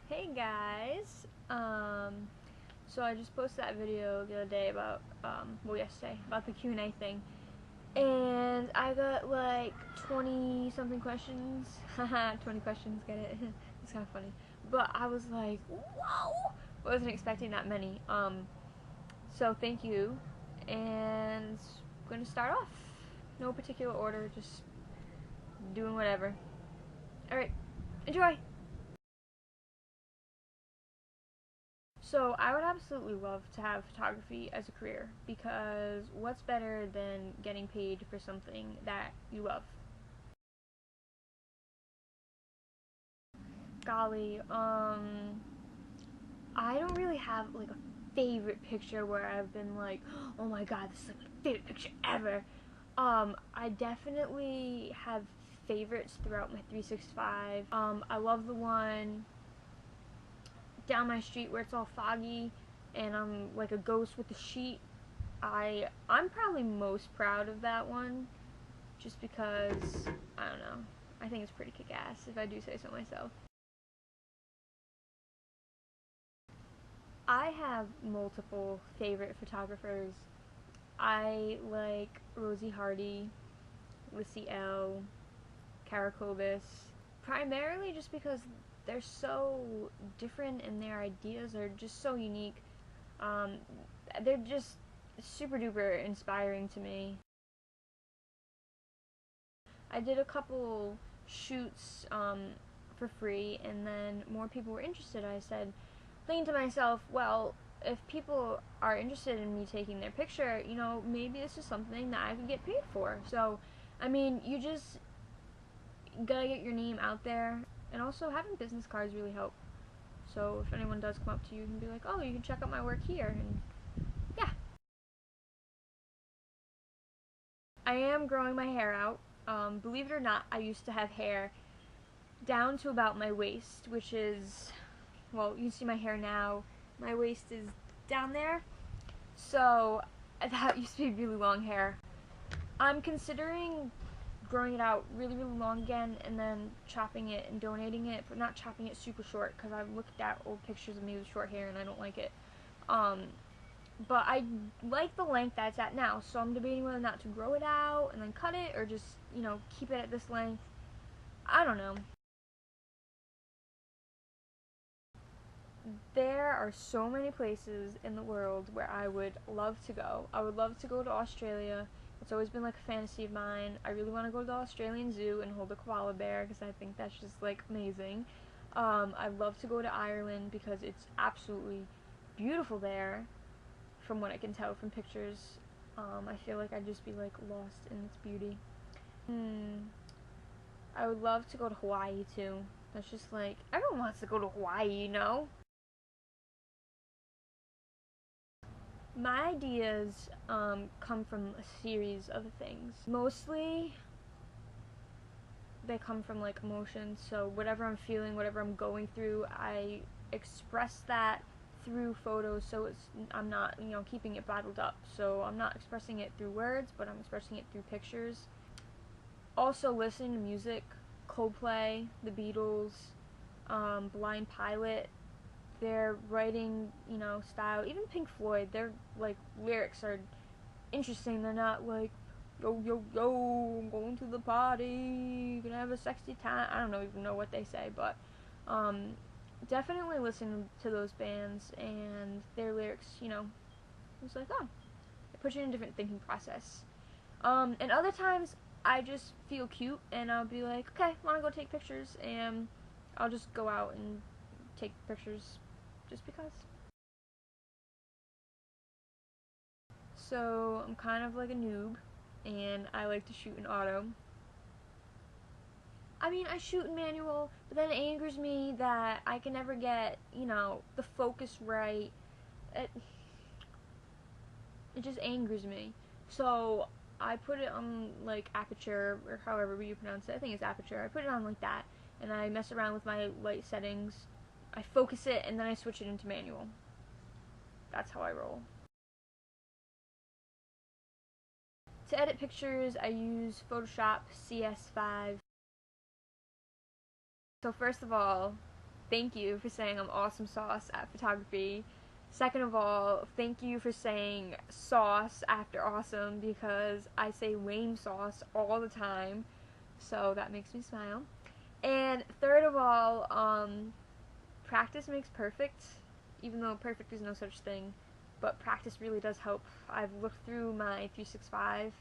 Hey guys, so I just posted that video the other day about, yesterday, about the Q&A thing, and I got like 20 something questions, haha, 20 questions, get it? It's kind of funny, but I was like, whoa, I wasn't expecting that many, so thank you, and I'm gonna start off, no particular order, just doing whatever. Alright, enjoy! So I would absolutely love to have photography as a career because what's better than getting paid for something that you love? Golly, I don't really have like a favorite picture where I've been like, oh my god, this is like my favorite picture ever. I definitely have favorites throughout my 365. I love the one down my street where it's all foggy and I'm like a ghost with a sheet. I'm probably most proud of that one just because I don't know. I think it's pretty kick-ass if I do say so myself. I have multiple favorite photographers. I like Rosie Hardy, Lissy L, Karakobis, primarily just because they're so different and their ideas are just so unique. Um, they're just super duper inspiring to me. I did a couple shoots for free, and then more people were interested. I said, thinking to myself, well, if people are interested in me taking their picture, maybe this is something that I could get paid for. So, I mean, you just gotta get your name out there, and also having business cards really help. So if anyone does come up to you and be like, oh, you can check out my work here, and yeah. I am growing my hair out. Believe it or not, I used to have hair down to about my waist, which is, well, you can see my hair now. My waist is down there. So that used to be really long hair. I'm considering growing it out really, really long again and then chopping it and donating it, but not chopping it super short because I've looked at old pictures of me with short hair and I don't like it. But I like the length that it's at now, so I'm debating whether or not to grow it out and then cut it or just, keep it at this length. I don't know. There are so many places in the world where I would love to go. I would love to go to Australia. It's always been like a fantasy of mine. I really want to go to the Australian Zoo and hold a koala bear because I think that's just like amazing. I'd love to go to Ireland because it's absolutely beautiful there, from what I can tell from pictures. I feel like I'd just be like lost in its beauty. I would love to go to Hawaii too. That's just like everyone wants to go to Hawaii. My ideas come from a series of things. Mostly, they come from like emotions. So whatever I'm feeling, whatever I'm going through, I express that through photos. So I'm not keeping it bottled up. So I'm not expressing it through words, but I'm expressing it through pictures. Also listening to music, Coldplay, The Beatles, Blind Pilot, their writing, style, even Pink Floyd, their like lyrics are interesting. They're not like, yo yo yo, I'm going to the party, gonna have a sexy time. I don't even know what they say, but definitely listen to those bands and their lyrics. It's like, oh, it puts you in a different thinking process. And other times I just feel cute and I'll be like, okay, wanna go take pictures, and I'll just go out and take pictures just because. So I'm kind of like a noob and I like to shoot in auto. I mean, I shoot in manual, but then it angers me that I can never get, the focus right. It, it just angers me. So I put it on like aperture, or however you pronounce it. I think it's aperture. I put it on like that, and I mess around with my light settings. I focus it, and then I switch it into manual. That's how I roll. To edit pictures, I use Photoshop CS5. So first of all, thank you for saying I'm awesome sauce at photography. Second of all, thank you for saying sauce after awesome, because I say lame sauce all the time, so that makes me smile. And third of all, practice makes perfect, even though perfect is no such thing, but practice really does help. I've looked through my 365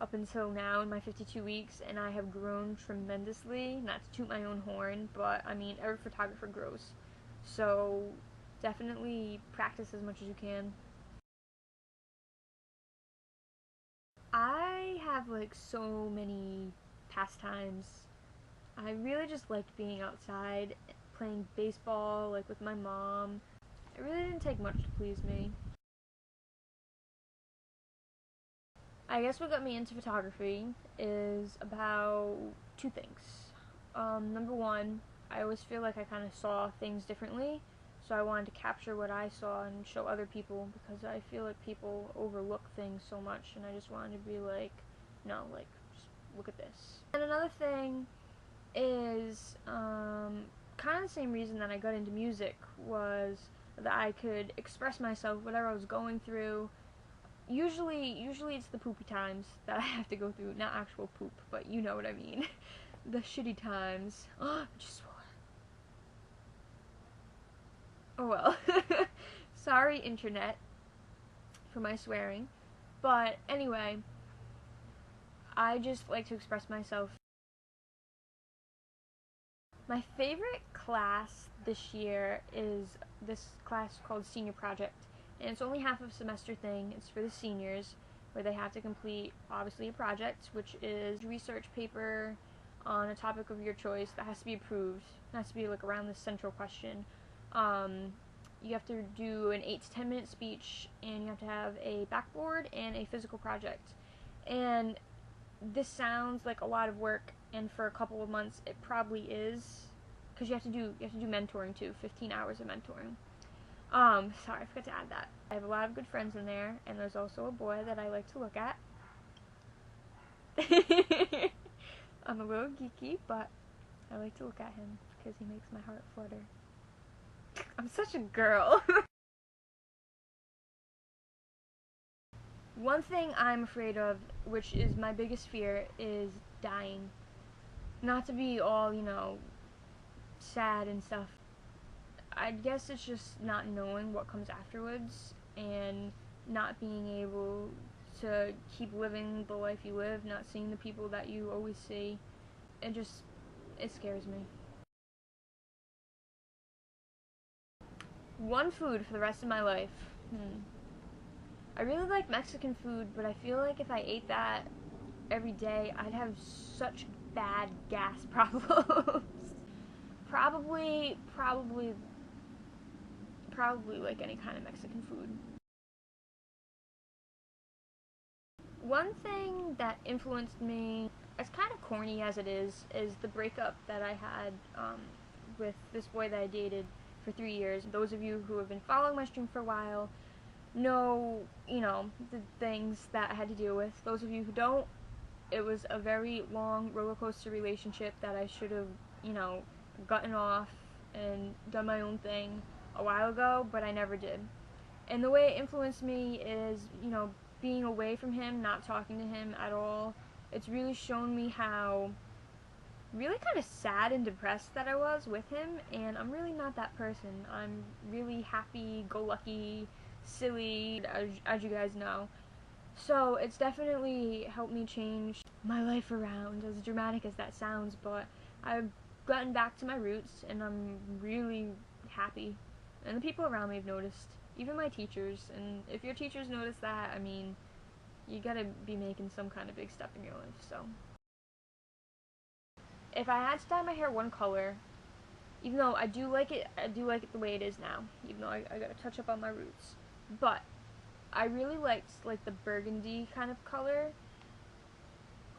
up until now in my 52 weeks, and I have grown tremendously. Not to toot my own horn, but I mean, every photographer grows. So definitely practice as much as you can. I have like so many pastimes. I really just liked being outside, playing baseball, like with my mom. It really didn't take much to please me. I guess what got me into photography is about two things. Number one, I always feel like I kind of saw things differently, so I wanted to capture what I saw and show other people, because I feel like people overlook things so much, and I just wanted to be like, no, like, just look at this. And another thing is kind of the same reason that I got into music, was that I could express myself, whatever I was going through. Usually it's the poopy times that I have to go through, not actual poop, but you know what I mean. The shitty times. Oh, I just swore. Oh well. Sorry, internet, for my swearing. But anyway, I just like to express myself. My favorite class this year is this class called Senior Project. And it's only half of a semester thing. It's for the seniors, where they have to complete, obviously, a project, which is a research paper on a topic of your choice that has to be approved. It has to be like around this central question. You have to do an 8 to 10 minute speech, and you have to have a backboard and a physical project. And this sounds like a lot of work, and for a couple of months it probably is, because you have to do mentoring too, 15 hours of mentoring. Sorry, I forgot to add that. I have a lot of good friends in there, and there's also a boy that I like to look at. I'm a little geeky, but I like to look at him because he makes my heart flutter. I'm such a girl. One thing I'm afraid of, which is my biggest fear, is dying. Not to be all, sad and stuff. I guess it's just not knowing what comes afterwards, and not being able to keep living the life you live, not seeing the people that you always see. It scares me. One food for the rest of my life. I really like Mexican food, but I feel like if I ate that every day, I'd have such bad gas problems. Probably like any kind of Mexican food. One thing that influenced me, as kind of corny as it is the breakup that I had with this boy that I dated for 3 years. Those of you who have been following my stream for a while know, the things that I had to deal with. Those of you who don't, it was a very long roller coaster relationship that I should have, gotten off and done my own thing a while ago, but I never did. And the way it influenced me is, being away from him, not talking to him at all. It's really shown me how really kind of sad and depressed that I was with him, and I'm really not that person. I'm really happy-go-lucky, silly, as you guys know. So it's definitely helped me change my life around, as dramatic as that sounds, but I've gotten back to my roots, and I'm really happy. And the people around me have noticed, even my teachers, and if your teachers notice that, I mean, you gotta be making some kind of big step in your life, so. If I had to dye my hair one color, even though I do like it the way it is now, even though I gotta touch up on my roots, but I really liked, like, the burgundy kind of color.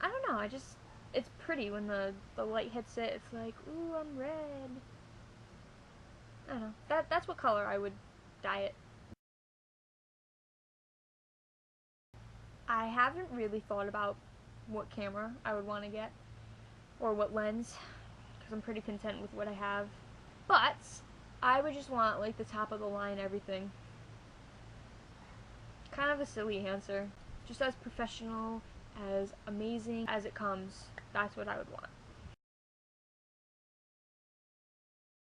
I don't know, it's pretty when the light hits it. It's like, ooh, I'm red. I don't know. That's what color I would dye it. I haven't really thought about what camera I would want to get, or what lens, because I'm pretty content with what I have. But I would just want like the top of the line everything. Kind of a silly answer. Just as professional, as amazing as it comes. That's what I would want.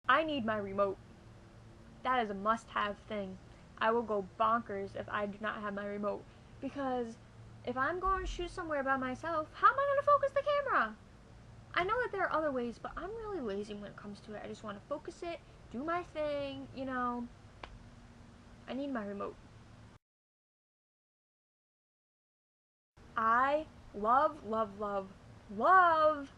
I need my remote. That is a must-have thing. I will go bonkers if I do not have my remote. Because if I'm going to shoot somewhere by myself, how am I going to focus the camera? I know that there are other ways, but I'm really lazy when it comes to it. I just want to focus it, do my thing, you know. I need my remote. I love, love, love, love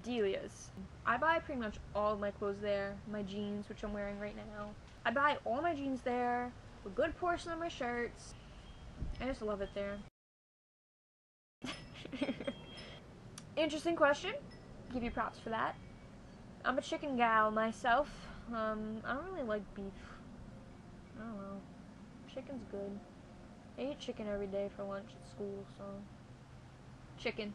Delia's. I buy pretty much all of my clothes there. My jeans, which I'm wearing right now. I buy all my jeans there, a good portion of my shirts. I just love it there. Interesting question. Give you props for that. I'm a chicken gal myself. I don't really like beef. I don't know. Chicken's good. I eat chicken every day for lunch at school, so chicken.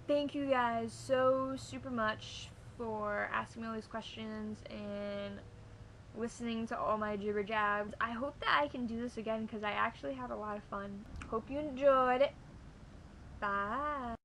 Thank you guys so super much for asking me all these questions and listening to all my jibber jabs. I hope that I can do this again because I actually had a lot of fun. Hope you enjoyed it. Bye.